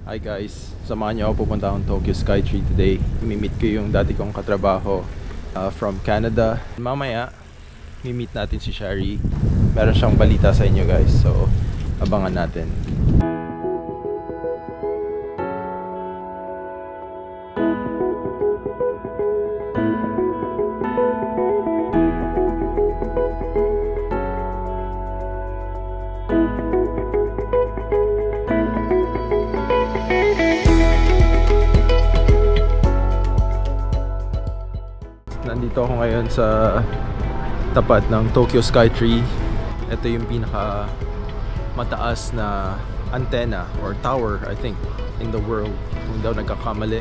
Hi guys, samahan niyo ako pupunta akong Tokyo Skytree today. Imi-meet ko yung dati kong katrabaho from Canada. Mamaya, mi-meet natin si Shari. Meron siyang balita sa inyo guys, so abangan natin. Nandito ako ngayon sa tapat ng Tokyo Skytree. Ito yung pinaka mataas na antenna or tower, I think, in the world, kung daw nagkakamali.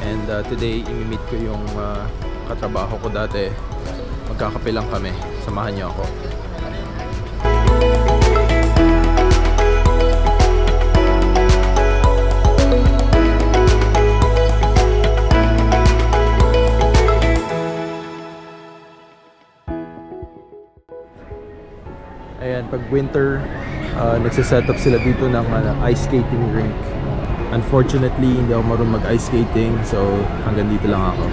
And today, imi-meet ko yung katrabaho ko dati. Magkakape lang kami. Samahan niyo ako. Ayan, pag winter, nagsiset up sila dito ng ice skating rink. Unfortunately, hindi ako marunong mag-ice skating, so hanggang dito lang ako.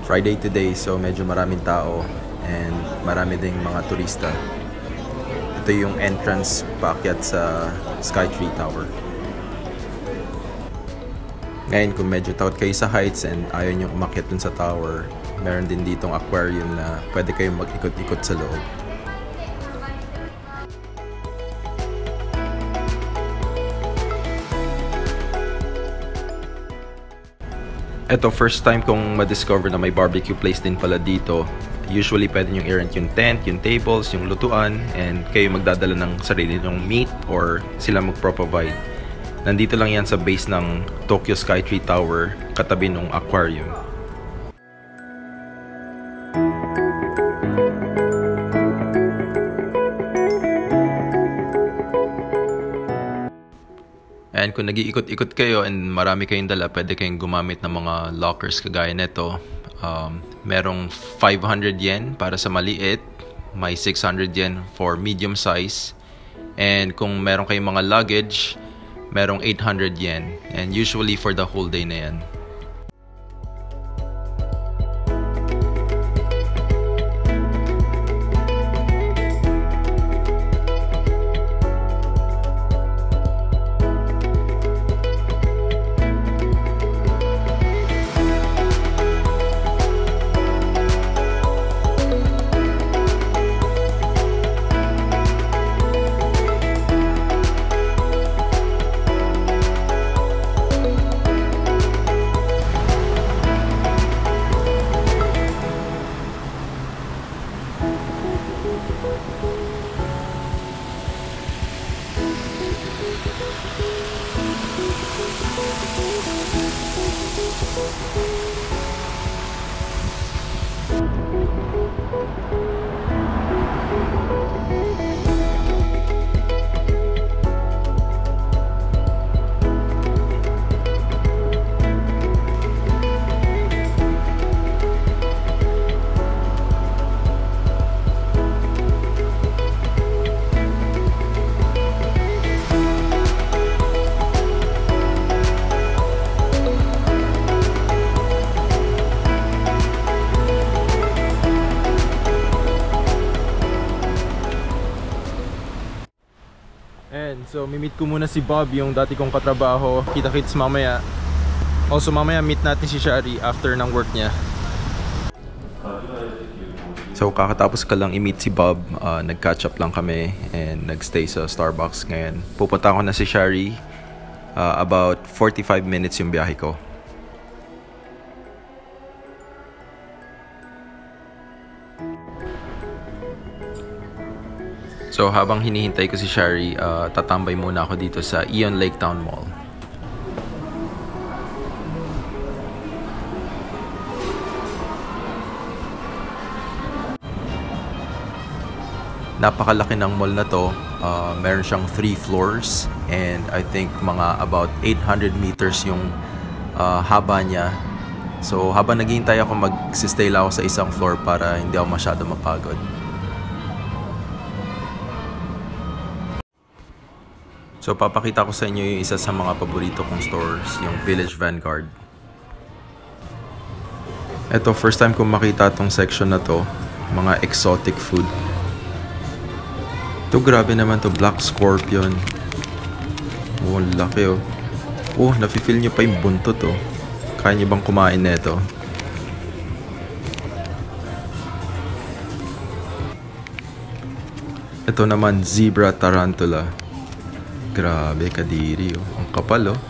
Friday today, so medyo maraming tao and marami ding mga turista. Ito yung entrance paakyat sa Skytree Tower. Ngayon, kung medyo takot kayo sa heights and ayaw nyo umakyat dun sa tower, meron din ditong aquarium na pwede kayong mag-ikot-ikot sa loob. Ito, first time kong ma-discover na may barbecue place din pala dito. Usually, pwede nyo i-rent yung tent, yung tables, yung lutuan, and kayo magdadala ng sarili nyong meat or sila magpro-provide. Nandito lang yan sa base ng Tokyo Skytree Tower, katabi ng aquarium. And kung nag-iikot-ikot kayo and marami kayong dala, pwede kayong gumamit ng mga lockers kagaya nito. Merong 500 yen para sa maliit, may 600 yen for medium size, and kung meron kayong mga luggage, merong 800 yen, and usually for the whole day na yan. So, mi-meet ko muna si Bob, yung dati kong katrabaho. Kita-kits mamaya. Also, mamaya meet natin si Shari after ng work niya. So, kakatapos ka lang i-meet si Bob, nag-catch up lang kami and nag-stay sa Starbucks ngayon. Pupunta ko na si Shari. About 45 minutes yung biyahe ko. So habang hinihintay ko si Shari, tatambay muna ako dito sa Aeon Lake Town Mall. Napakalaki ng mall na to. Meron siyang 3 floors and I think mga about 800 meters yung haba niya. So habang naghihintay ako, mag-stay lang ako sa isang floor para hindi ako masyado mapagod. So papakita ko sa inyo yung isa sa mga paborito kong stores, yung Village Vanguard. Ito, first time kong makita tong section na to, mga exotic food. Ito, grabe naman to, Black Scorpion. Oh, laki oh. Oh, nafe-feel nyo pa yung buntot oh. Kaya nyo bang kumain nito? Ito naman, Zebra Tarantula. Grabe, kadiri oh. Ang kapal oh.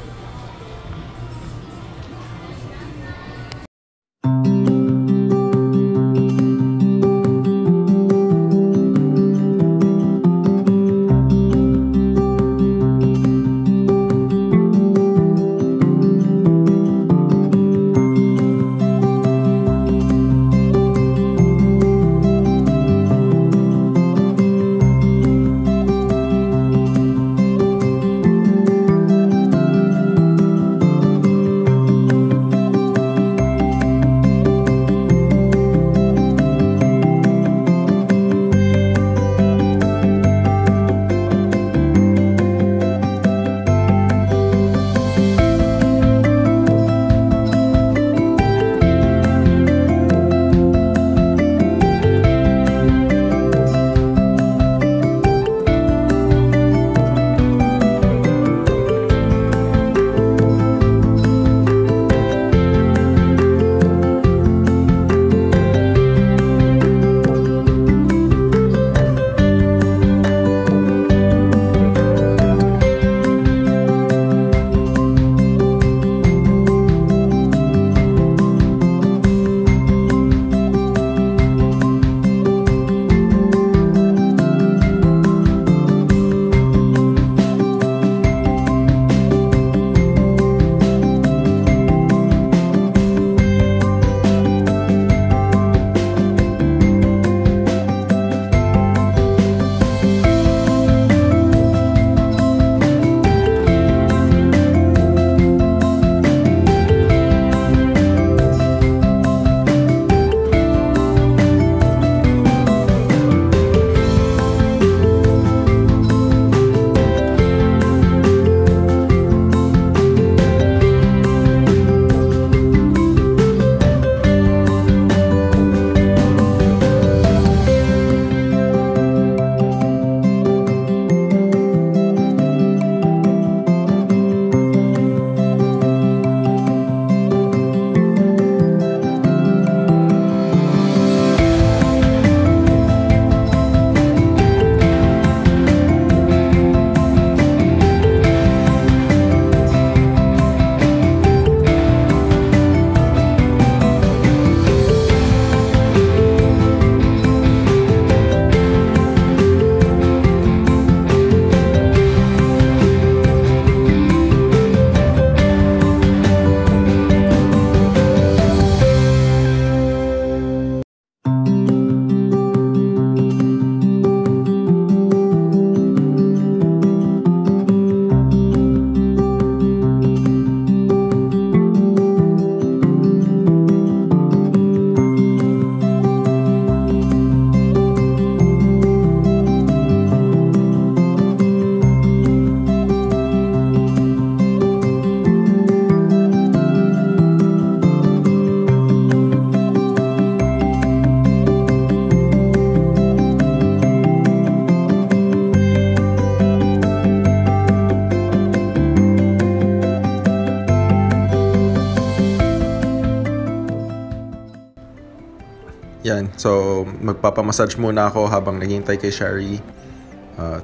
Yan, so magpapamassage muna ako habang naghihintay kay Shari.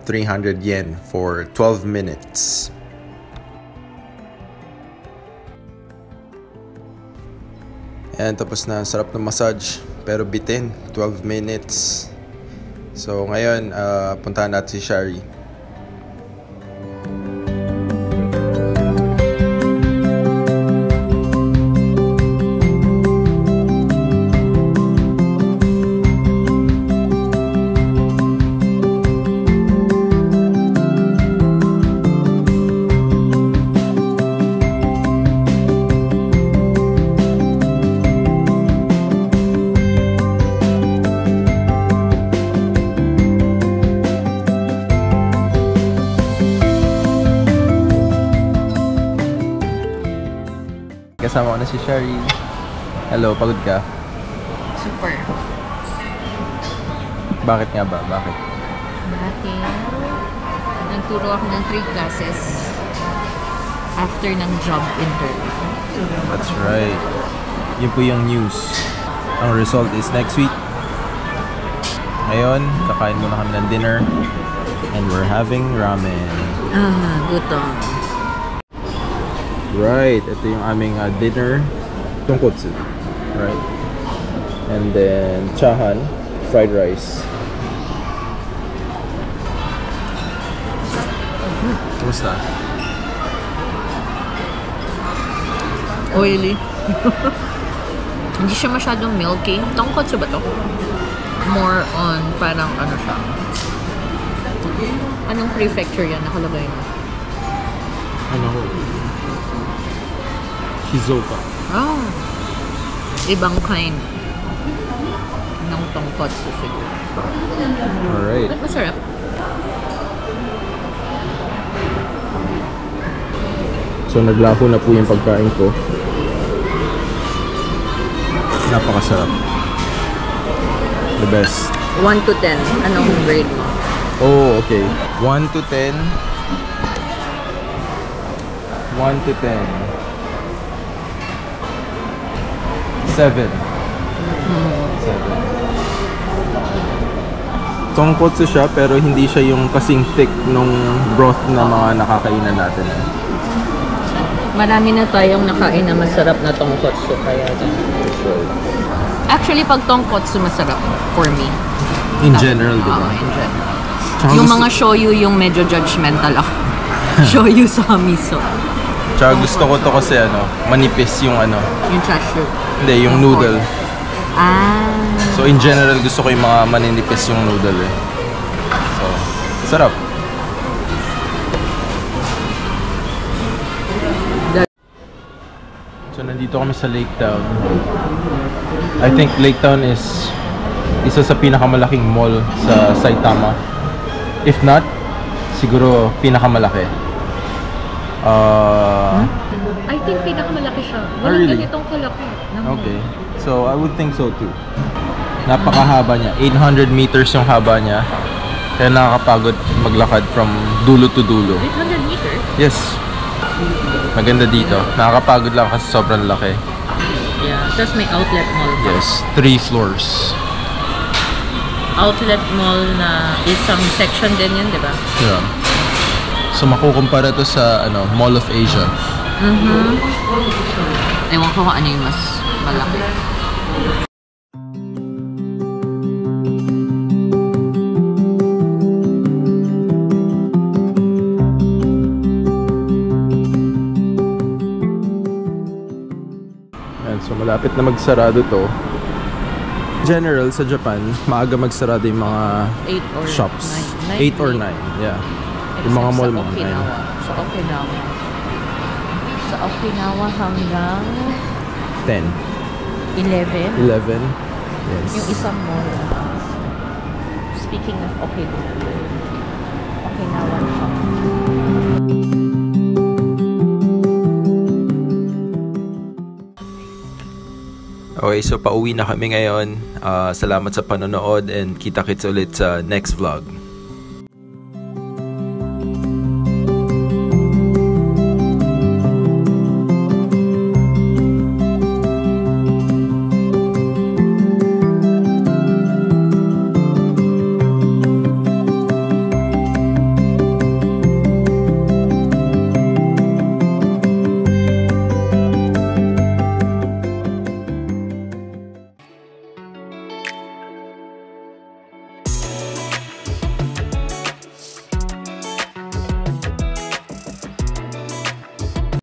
300 yen for 12 minutes. Ayan, tapos na. Sarap ng massage, pero bitin, 12 minutes. So ngayon, puntahan natin si Shari. kasama ko na si Shari. Hello, pagod ka? Super. Bakit nga ba? Bakit? Nagturo ako ng 3 classes after ng job interview. That's right. Yun po yung news. Ang result is next week. Ngayon, kakain muna kami ng dinner. And we're having ramen. Gutom. Right. Ito yung aming dinner. Tonkotsu. Right. And then, chahan. Fried rice. Kumusta? Oily. Hindi siya masyadong milky. Tonkotsu ba to? More on parang ano siya. Anong prefecture yan nakalagay mo? Ano ko? Shizuoka. Oh. Ibang kind ng tonkotsu siguro. Alright. But masarap. So naglaho na po yung pagkain ko. Napakasarap. The best. 1 to 10. Anong grade mo? Oh, okay. 1 to 10. 1 to 10. 7. 7. Tonkotsu siya pero hindi siya yung kasing thick nung broth na mga nakakainan natin. Marami na tayong nakain na masarap na tonkotsu kaya actually pag tonkotsu masarap for me. In general, di ba? In general. Tsaka Yung gusto- mga shoyu yung medyo judgmental ako. Shoyu sa miso. Tsaka gusto ko to kasi manipis yung Yung chashu. hindi, yung noodle. Ah. So in general, gusto ko yung mga maninipis yung noodle eh. So, sarap. So nandito kami sa Lake Town. I think Lake Town is isa sa pinakamalaking mall sa Saitama. If not, siguro pinakamalaki. I think pinakamalaki siya. Oh, really? Ganitong kalaki. Okay. So I would think so too. Napakahaba niya. 800 meters yung haba niya. Kaya nakakapagod maglakad from dulo to dulo. 800 meters? Yes. Maganda dito. Nakakapagod lang kasi sobrang laki. Yeah. Tapos may outlet mall. Yes. 3 floors. Outlet mall na isang section din yun, di ba? Yeah. So makukumpara to sa Mall of Asia. Ewan ko kung ano yung mas malaki. So malapit na magsarado to. General sa Japan, maaga magsarado yung mga 8 or shops. 9. 8 or 9, yeah. Yung mga mall mo. Sa Okinawa. Sa Okinawa hanggang 10. 11. 11. Yes. Yung isang mall. Speaking of Okinawa. Okinawa shop. Okay, so pauwi na kami ngayon. Salamat sa panonood and kita-kits ulit sa next vlog.